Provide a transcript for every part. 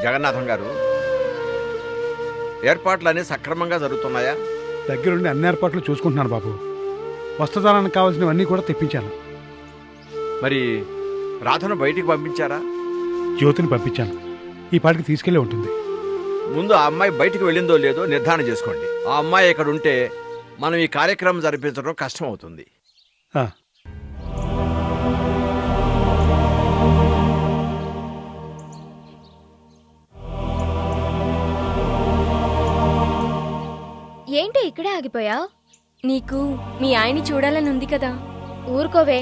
జగన్నాథం గారు, ఏర్పాట్లన్నీ సక్రమంగా జరుగుతున్నాయా? దగ్గరుండి అన్ని ఏర్పాట్లు చూసుకుంటున్నాను బాబు. వస్త్రదానానికి కావాల్సినవన్నీ కూడా తెప్పించాను. మరి రాధను బయటికి పంపించారా? జ్యోతిని పంపించాను. ఈ పాటికి తీసుకెళ్లే ఉంటుంది. ముందు ఆ అమ్మాయి బయటికి వెళ్ళిందో లేదో నిర్ధారణ చేసుకోండి. ఆ అమ్మాయి ఇక్కడ ఉంటే మనం ఈ కార్యక్రమం జరిపించడం కష్టం అవుతుంది. ఏంటి ఇక్కడే ఆగిపోయా? నీకు మీ ఆయన్ని చూడాలని ఉంది కదా. ఊరుకోవే,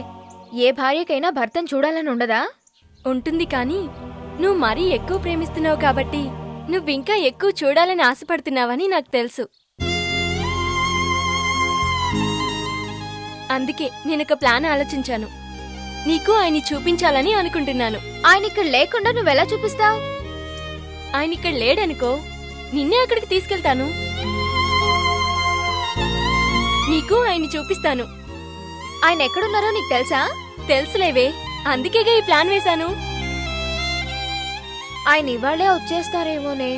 ఏ భార్యకైనా భర్తను చూడాలని ఉండదా? ఉంటుంది, కానీ నువ్వు మరీ ఎక్కువ ప్రేమిస్తున్నావు కాబట్టి నువ్వింకా ఎక్కువ చూడాలని ఆశపడుతున్నావని నాకు తెలుసు. అందుకే నేనొక ప్లాన్ ఆలోచించాను. నీకు ఆయన్ని చూపించాలని అనుకుంటున్నాను. ఆయన ఇక్కడ లేకుండా నువ్వెలా చూపిస్తావు? ఆయన ఇక్కడ లేడనుకో, నిన్నే అక్కడికి తీసుకెళ్తాను. నీకు ఆయన్ని చూపిస్తాను. ఆయన ఎక్కడున్నారో నీకు తెలుసా? తెలుసులేవే, అందుకేగా ఈ ప్లాన్ వేశాను. ఆయన ఇవాళ్లే వచ్చేస్తారేమోనే.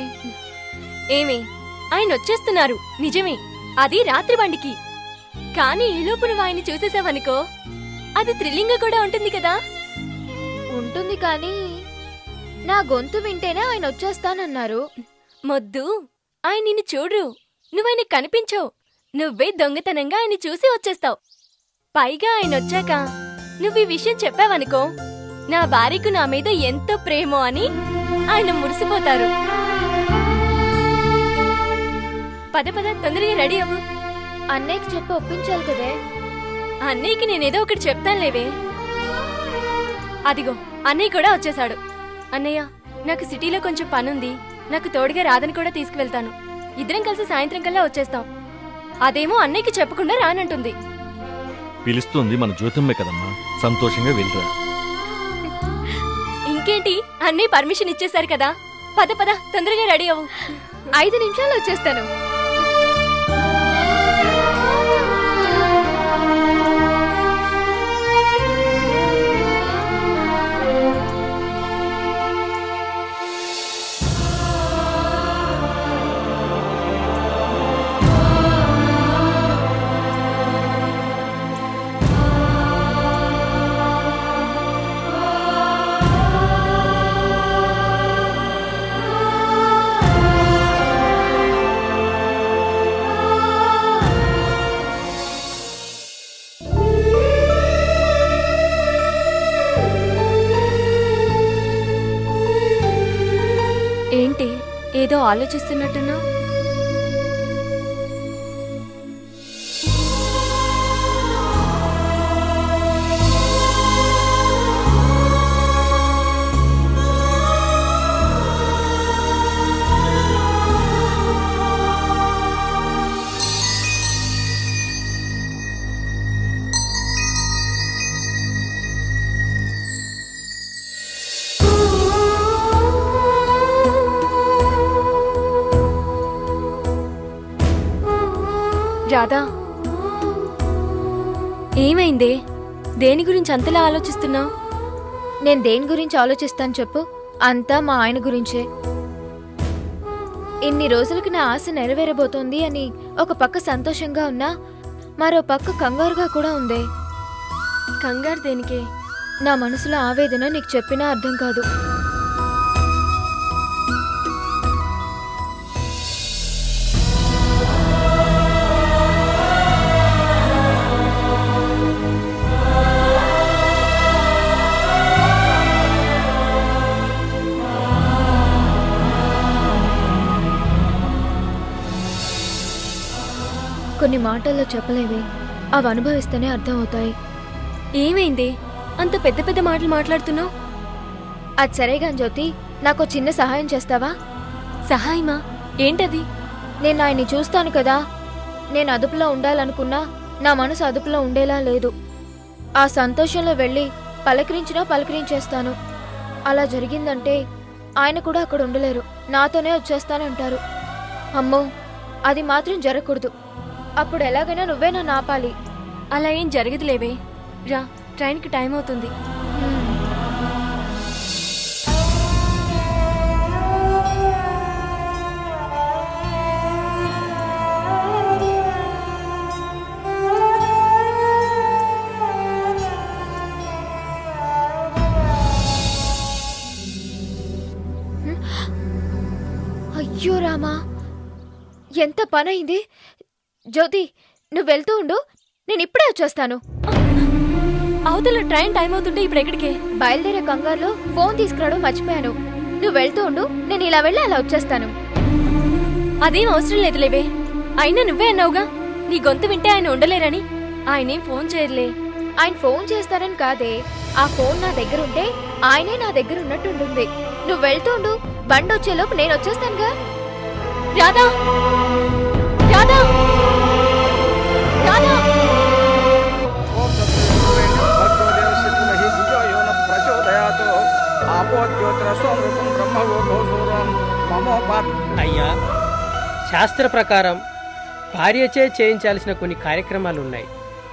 ఏమే, ఆయన వచ్చేస్తున్నారు నిజమే, అది రాత్రి బండికి. కానీ ఈలోపు నువ్వు ఆయన్ని చూసేసావనుకో, అది థ్రిల్లింగ్ కూడా ఉంటుంది కదా. ఉంటుంది, కానీ నా గొంతు వింటేనే ఆయన వచ్చేస్తానన్నారు. మొద్దు, ఆయన నిన్ను చూడరు, నువ్వాయన కనిపించవు. నువ్వే దొంగతనంగా ఆయన చూసి వచ్చేస్తావు. పైగా ఆయన వచ్చాక నువ్వు ఈ విషయం చెప్పావనుకో, నా భార్యకు నా మీద ఎంతో ప్రేమో అని ఆయన మురిసిపోతారు. పద పద, తొందరగా రెడీ అవ్వు. అన్నయ్యకి చెప్పి ఒప్పించాలి కదే. అన్నయ్యకి నేనేదో ఒకటి చెప్తానులేవే. అదిగో అన్నయ్య కూడా వచ్చేశాడు. అన్నయ్య, నాకు సిటీలో కొంచెం పనుంది, నాకు తోడుగా రాధని కూడా తీసుకువెళ్తాను. ఇద్దరం కలిసి సాయంత్రం కల్లా వచ్చేస్తాం. అదేమో అన్నయ్యకి చెప్పకుండా రానంటుంది. పిలుస్తుంది మన జ్యోతిమ్మే కదమ్మా, సంతోషంగా వెళ్ళరా. ఇంకేంటి, అన్నయ్య పర్మిషన్ ఇచ్చేశారు కదా. పద పద, తొందరగా రెడీ అవ్వు. 5 నిమిషాలు వచ్చేస్తాను. ఏంటి, ఏదో ఆలోచిస్తున్నట్టున్నా? రాధా, ఏమైందే? దేని గురించి అంతలా ఆలోచిస్తున్నావు? నేను దేని గురించి ఆలోచిస్తాను చెప్పు? అంతా మా ఆయన గురించే. ఇన్ని రోజులకి నా ఆశ నెరవేరబోతోంది అని ఒక పక్క సంతోషంగా ఉన్నా, మరో పక్క కంగారుగా కూడా ఉందే. కంగారు దేనికే? నా మనసులో ఆవేదన నీకు చెప్పినా అర్థం కాదు. కొన్ని మాటల్లో చెప్పలేవే, అవి అనుభవిస్తేనే అర్థం అవుతాయి. ఏమైంది అంత పెద్ద పెద్ద మాటలు మాట్లాడుతున్నావు? అది సరేగా జ్యోతి, నాకు చిన్న సహాయం చేస్తావా? సహాయమా? ఏంటది? నేను ఆయన్ని చూస్తాను కదా, నేను అదుపులో ఉండాలనుకున్నా నా మనసు అదుపులో ఉండేలా లేదు. ఆ సంతోషంలో వెళ్ళి పలకరించినా పలకరించేస్తాను. అలా జరిగిందంటే ఆయన కూడా అక్కడ ఉండలేరు, నాతోనే వచ్చేస్తానంటారు. అమ్మో, అది మాత్రం జరగకూడదు. అప్పుడు ఎలాగైనా నువ్వే నన్ను ఆపాలి. అలా ఏం జరగదులేవే. రా, ట్రైన్కి టైం అవుతుంది. అయ్యో రామా, ఎంత పనైంది. జ్యోతి, నువ్వు వెళ్తూ ఉండు, నేను ఇప్పుడే వచ్చేస్తాను. అవతల ట్రైన్ టైం అవుతుంటే ఇప్పుడు ఎక్కడికి? బయలుదేరే కంగారులో ఫోన్ తీసుకురావడం మర్చిపోయాను. నువ్వు వెళ్తూ ఉండు, నేను ఇలా వెళ్ళి అలా వచ్చేస్తాను. అదేం అవసరం లేదులేవే. అయినా నువ్వే అన్నావుగా నీ గొంతు వింటే ఆయన ఉండలేరని. ఆయనేం ఫోన్ చేయరులే. ఆయన ఫోన్ చేస్తారని కాదే, ఆ ఫోన్ నా దగ్గర ఉంటే ఆయనే నా దగ్గర ఉన్నట్టుంటుంది. నువ్వు వెళ్తూ ఉండు, బండి వచ్చేలోపు నేను వచ్చేస్తానుగా. రాధా, రాధా, రాధా. అయ్యా, శాస్త్ర ప్రకారం భార్యచే చేయించాల్సిన కొన్ని కార్యక్రమాలున్నాయి.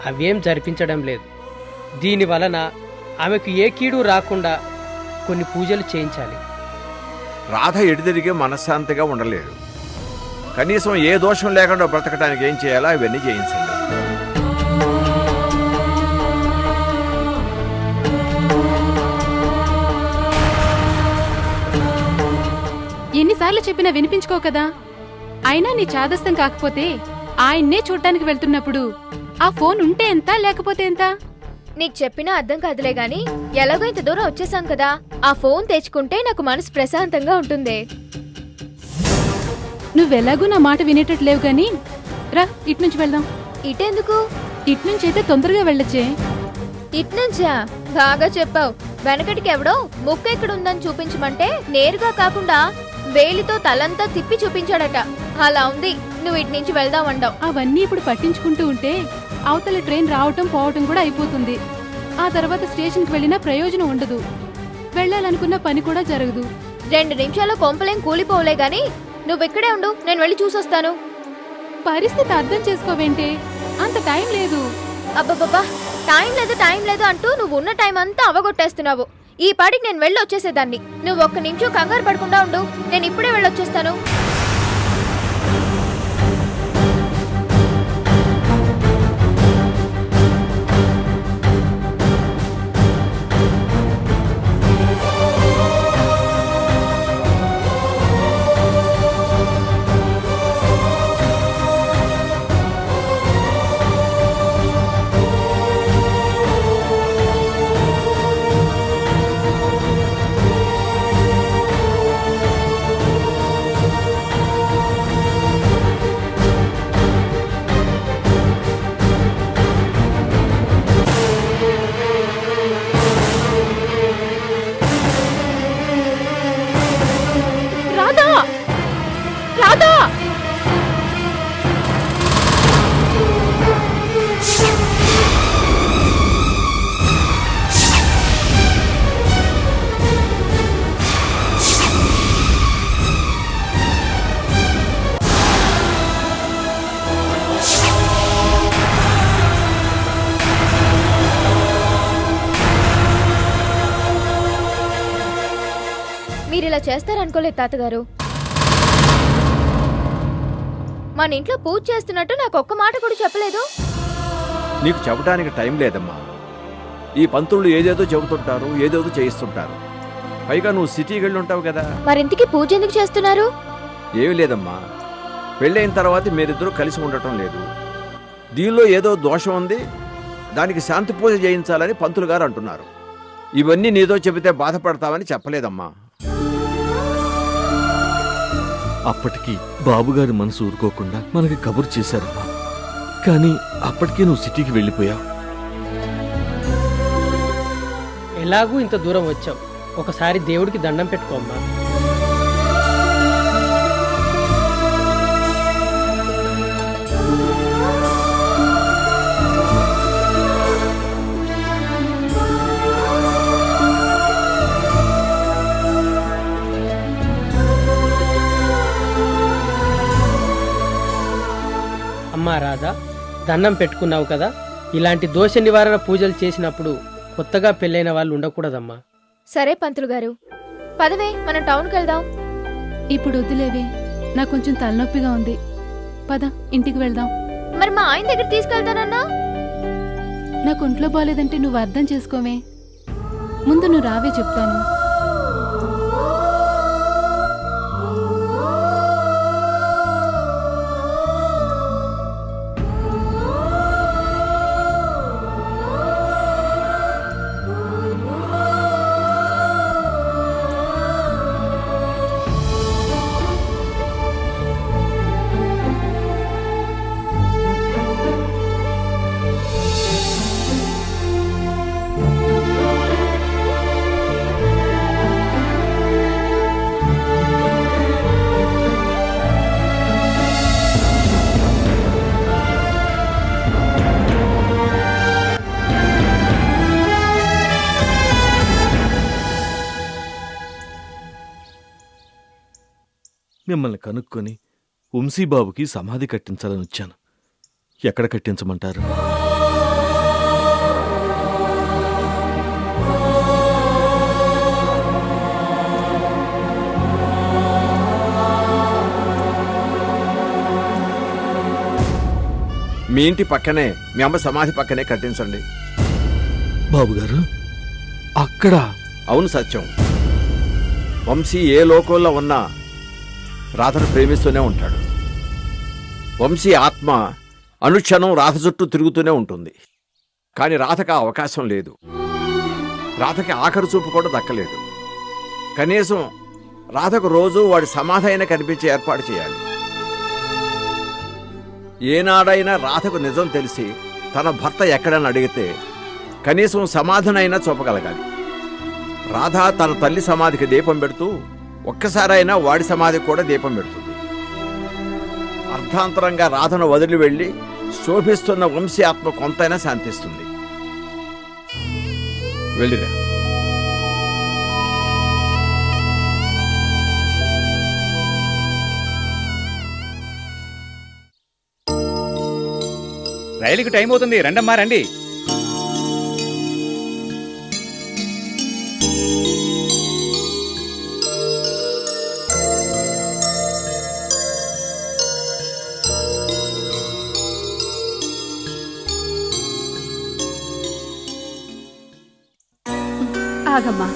అవేం జరిపించడం లేదు. దీని వలన ఆమెకు ఏ కీడు రాకుండా కొన్ని పూజలు చేయించాలి. రాధ ఎడిదిరిగి మనశ్శాంతిగా ఉండలేడు. కనీసం ఏ దోషం లేకుండా బ్రతకడానికి ఏం చేయాలో అవన్నీ చేయించండి. ఎన్నిసార్లు చెప్పినా వినిపించుకో కదా. అయినా నీ చాదస్తం కాకపోతే ఆయన్నే చూడ్డానికి వెళ్తున్నప్పుడు ఆ ఫోన్ ఉంటే ఎంత, లేకపోతే ఎంత? నీకు చెప్పినా అర్థం కాదులే గాని, ఎలాగో ఇంత దూరం వచ్చేసాం కదా, ఆ ఫోన్ తెచ్చుకుంటే నాకు మనసు ప్రశాంతంగా ఉంటుంది. నువ్వెలాగూ నా మాట వినేటట్లేవు గాని రా, ఇట్నుంచి వెళ్దాం. ఇటెందుకు? ఇట్నుంచి అయితే తొందరగా వెళ్ళొచ్చే. ఇట్నుంచా? బాగా చెప్పావు. వెనకటికి ఎవడో ముక్క ఎక్కడుందని చూపించమంటే నేరుగా కాకుండా వేలితో తలంతా తిప్పి చూపించాడట. అలా ఉంది. నువ్వు ఇటు నుంచి వెళ్దామంటావు. అవన్నీ ఇప్పుడు పట్టించుకుంటూ ఉంటే అవతల ట్రైన్ రావటం పోవటం కూడా అయిపోతుంది. ఆ తర్వాత స్టేషన్కి వెళ్ళినా ప్రయోజనం ఉండదు. వెళ్ళాలనుకున్న పని కూడా జరగదు. 2 నిమిషాల్లో కొంపలేం కూలిపోలే గాని నువ్వు ఇక్కడే ఉండు, నేను వెళ్ళి చూసొస్తాను. పరిస్థితి అర్థం చేసుకోవేంటే? అంత టైం లేదు. అబ్బబ్బబ్బా, టైం లేదు అంటూ నువ్వు ఉన్న టైం అంతా అవగొట్టేస్తున్నావు. ఈ పాటికి నేను వెళ్ళి వచ్చేసేదాన్ని. నువ్వు 1 నిమిషం కంగారు పడకుండా ఉండు, నేను ఇప్పుడే వెళ్ళొచ్చేస్తాను. మీరిలా చేస్తారనుకోలేదు తాతగారు. మన ఇంట్లో పూజ చేస్తున్నట్టు నాకు ఒక్క మాట కూడా చెప్పలేదు. నీకు చెప్పడానికి టైం లేదమ్మా. ఈ పంతుళ్ళు ఏదేదో చెబుతుంటారు, ఏదేదో చేయిస్తుంటారు. పైగా నువ్వు సిటీకి వెళ్ళి ఉంటావు కదా. మరింతకి పూజ ఎందుకు చేస్తున్నారు? ఏమీ లేదమ్మా, పెళ్ళైన తర్వాత మీరిద్దరూ కలిసి ఉండటం లేదు. దీనిలో ఏదో దోషం ఉంది, దానికి శాంతి పూజ చేయించాలని పంతులు గారు అంటున్నారు. ఇవన్నీ నీతో చెబితే బాధపడతావని చెప్పలేదమ్మా. అప్పటికి బాబుగారి మనసు ఊరుకోకుండా మనకి కబురు చేశారమ్మా. కానీ అప్పటికే నువ్వు సిటీకి వెళ్ళిపోయావు. ఎలాగూ ఇంత దూరం వచ్చావు, ఒకసారి దేవుడికి దండం పెట్టుకోమ్మా. అమ్మా రాధా, దండం పెట్టుకున్నావు కదా, ఇలాంటి దోష నివారణ పూజలు చేసినప్పుడు కొత్తగా పెళ్ళైన వాళ్ళు ఉండకూడదమ్మా. సరే పంతులు గారు, పదవే మనం టౌన్కి వెళ్దాం. ఇప్పుడు వద్దులేవే, నాకు కొంచెం తలనొప్పిగా ఉంది. పద, ఇంటికి వెళ్దాం. మరి మా ఆయన దగ్గర తీసుకెళ్తానన్నా? నాకు ఒంట్లో బాలేదంటే నువ్వు అర్థం చేసుకోవే. ముందు నువ్వు రావే, చెప్తాను. మిమ్మల్ని కనుక్కొని వంశీబాబుకి సమాధి కట్టించాలని వచ్చాను. ఎక్కడ కట్టించమంటారు? మీ ఇంటి పక్కనే, మీ అమ్మ సమాధి పక్కనే కట్టించండి. బాబుగారు, అక్కడ? అవును సత్యం. వంశీ ఏ లోకంలో ఉన్నా రాధను ప్రేమిస్తూనే ఉంటాడు. వంశీ ఆత్మ అనుక్షణం రాధ చుట్టూ తిరుగుతూనే ఉంటుంది. కానీ రాధకు ఆ అవకాశం లేదు. రాధకి ఆఖరి చూపు కూడా దక్కలేదు. కనీసం రాధకు రోజు వాడి సమాధి అయినా కనిపించే ఏర్పాటు చేయాలి. ఏనాడైనా రాధకు నిజం తెలిసి తన భర్త ఎక్కడని అడిగితే కనీసం సమాధినైనా చూపగలగాలి. రాధ తన తల్లి సమాధికి దీపం పెడుతూ ఒక్కసారైనా వాడి సమాధికి కూడా దీపం పెడుతుంది. అర్ధాంతరంగా రాధను వదిలి వెళ్ళి శోభిస్తున్న వంశీ ఆత్మ కొంతైనా శాంతిస్తుంది. వెళ్ళిరా. రైలుకి టైం అవుతుంది, రండమ్మా రండి. ఆగమ్మా.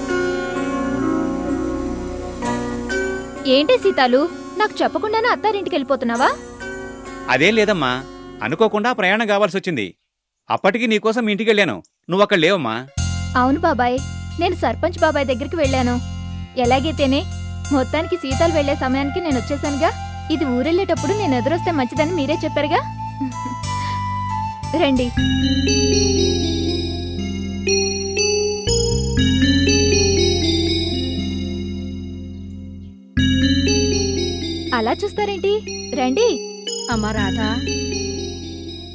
ఏంటి సీతాలు, నాకు చెప్పకుండానే అత్తారింటికి వెళ్ళిపోతున్నావా? అదేం లేదమ్మా, అనుకోకుండా ప్రయాణం కావాల్సి వచ్చింది. అప్పటికి నీకోసం మీ ఇంటికి వెళ్ళాను, నువ్వు అక్కడ లేవమ్మా. అవును బాబాయ్, నేను సర్పంచ్ బాబాయ్ దగ్గరికి వెళ్ళాను. ఎలాగైతేనే మొత్తానికి సీతాలు వెళ్లే సమయానికి నేను వచ్చేసానుగా. ఇది ఊరెళ్ళేటప్పుడు నేను ఎదురొస్తే మంచిదని మీరే చెప్పారుగా. రండి. అలా చూస్తారేంటి, రండి. అమ్మా రాధా,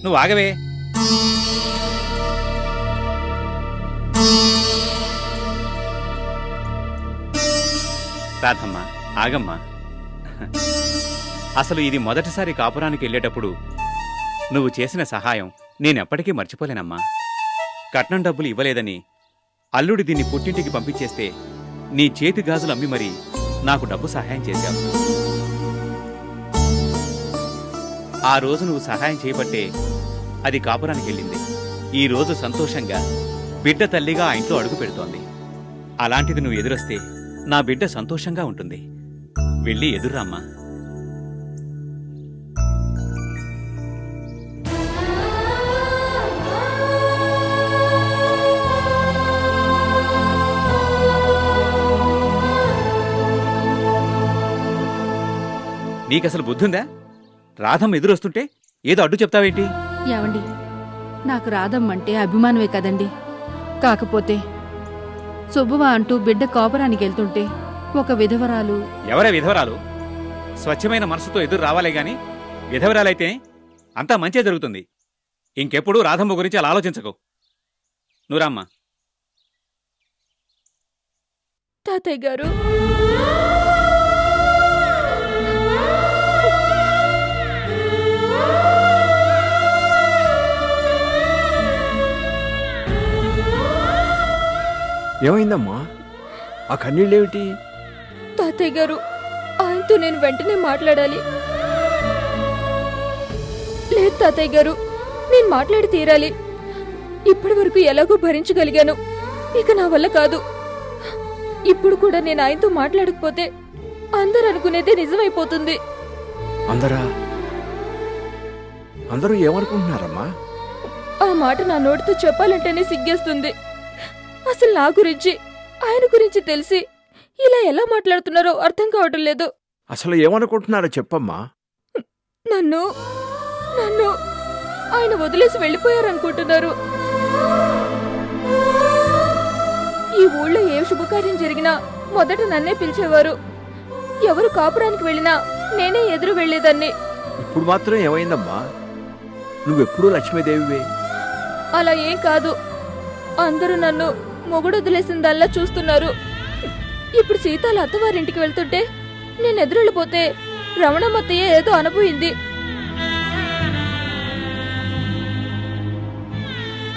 నువ్వు ఆగవే. రాధమ్మా, ఆగమ్మా. అసలు ఇది మొదటిసారి కాపురానికి వెళ్ళేటప్పుడు నువ్వు చేసిన సహాయం నేనెప్పటికీ మర్చిపోలేనమ్మా. కట్నం డబ్బులు ఇవ్వలేదని అల్లుడి దీన్ని పుట్టింటికి పంపించేస్తే నీ చేతి గాజులు అమ్మి మరీ నాకు డబ్బు సహాయం చేశావు. ఆ రోజు నువ్వు సహాయం చేయబట్టే అది కాపురానికి వెళ్ళింది. ఈ రోజు సంతోషంగా బిడ్డ తల్లిగా ఆ ఇంట్లో అడుగు పెడుతోంది. అలాంటిది నువ్వు ఎదురొస్తే నా బిడ్డ సంతోషంగా ఉంటుంది. వెళ్ళి ఎదుర్రామ్మా. నీకసలు బుద్ధుందా? రాధమ్మ ఎదురొస్తుంటే ఏదో అడ్డు చెప్తావేంటి? ఏవండి, నాకు రాధమ్మంటే అభిమానమే కదండి. కాకపోతే శుభవ అంటూ బిడ్డ కాపురానికి వెళ్తుంటే ఒక విధవరాలు. ఎవరే విధవరాలు? స్వచ్ఛమైన మనసుతో ఎదురు రావాలే గాని విధవరాలైతే అంతా మంచే జరుగుతుంది. ఇంకెప్పుడు రాధమ్మ గురించి అలా ఆలోచించకు. నువ్వురామ్మా. తాతయ్య గారు, ఏమైందమ్మా? ఆ కన్నీళ్ళేమిటి? తాతయ్య గారు, ఆయనతో నేను వెంటనే మాట్లాడాలి. లేదు తాతయ్య గారు, నేను మాట్లాడి తీరాలి. ఇప్పటి వరకు ఎలాగో భరించగలిగాను, ఇక నా వల్ల కాదు. ఇప్పుడు కూడా నేను ఆయనతో మాట్లాడకపోతే అందరూ అనుకునేదే నిజమైపోతుంది. అందరూ ఏమనుకుంటున్నారమ్మా? ఆ మాట నా నోటితో చెప్పాలంటేనే సిగ్గేస్తుంది. అసలు నా గురించి ఆయన గురించి తెలిసి ఇలా ఎలా మాట్లాడుతున్నారో అర్థం కావటం లేదు. అసలు ఏమనుకుంటున్నారో చెప్పమ్మా. నన్ను ఆయన వదిలేసి వెళ్ళిపోయారనుకుంటున్నారు. ఈ ఊళ్ళో ఏ శుభకార్యం జరిగినా మొదట నన్నే పిలిచేవారు. ఎవరు కాపురానికి వెళ్ళినా నేనే ఎదురు వెళ్లేదాన్ని. ఇప్పుడు మాత్రం ఏమైందమ్మా? నువ్వెప్పుడూ లక్ష్మీదేవివే. అలా ఏం కాదు. అందరూ నన్ను మొగుడు వదిలేసిందల్లా చూస్తున్నారు. ఇప్పుడు సీతాల అత్తవారింటికి వెళ్తుంటే నేను ఎదురెళ్ళిపోతే రమణమ్మత్తయ్య ఏదో అనబోయింది.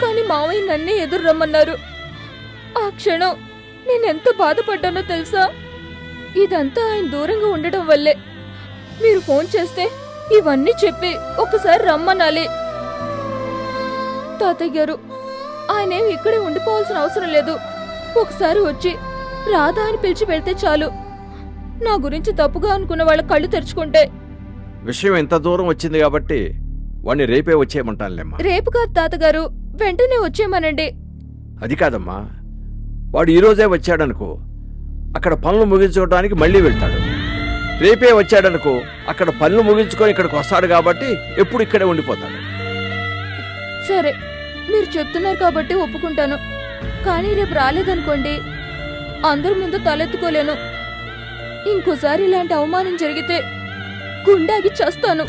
కానీ మావయ్య నన్నే ఎదురు రమ్మన్నారు. ఆ క్షణం నేనెంత బాధపడ్డానో తెలుసా? ఇదంతా ఆయన దూరంగా ఉండడం వల్లే. మీరు ఫోన్ చేస్తే ఇవన్నీ చెప్పి ఒకసారి రమ్మనాలి. తాతయ్య గారు, ఆయనేం ఇక్కడే ఉండిపోవాల్సిన అవసరం లేదు. ఒకసారి వచ్చి రాధా అని పిలిచి వెళ్తే చాలు. నా గురించి తప్పుగా అనుకున్న వాళ్ళ కళ్ళు తెరుచుకుంటే. విషయం ఎంత దూరం వచ్చింది కాబట్టి వాణ్ణి రేపే వచ్చేయమంటానులేమ్మా. రేపు కాదు తాతగారు, వెంటనే వచ్చేయమనండి. అది కాదమ్మా, వాడు ఈరోజే వచ్చాడనుకో, అక్కడ పనులు ముగించుకోవడానికి మళ్ళీ వెళ్తాడు. రేపే వచ్చాడనుకో, అక్కడ పనులు ముగించుకొని ఇక్కడికి వస్తాడు కాబట్టి ఎప్పుడు ఇక్కడే ఉండిపోతాడు. సరే, మీరు చెప్తున్నారు కాబట్టి ఒప్పుకుంటాను. కానీ రేపు రాలేదనుకోండి, అందరి ముందు తలెత్తుకోలేను. ఇంకోసారి ఇలాంటి అవమానం జరిగితే గుండాగి చస్తాను.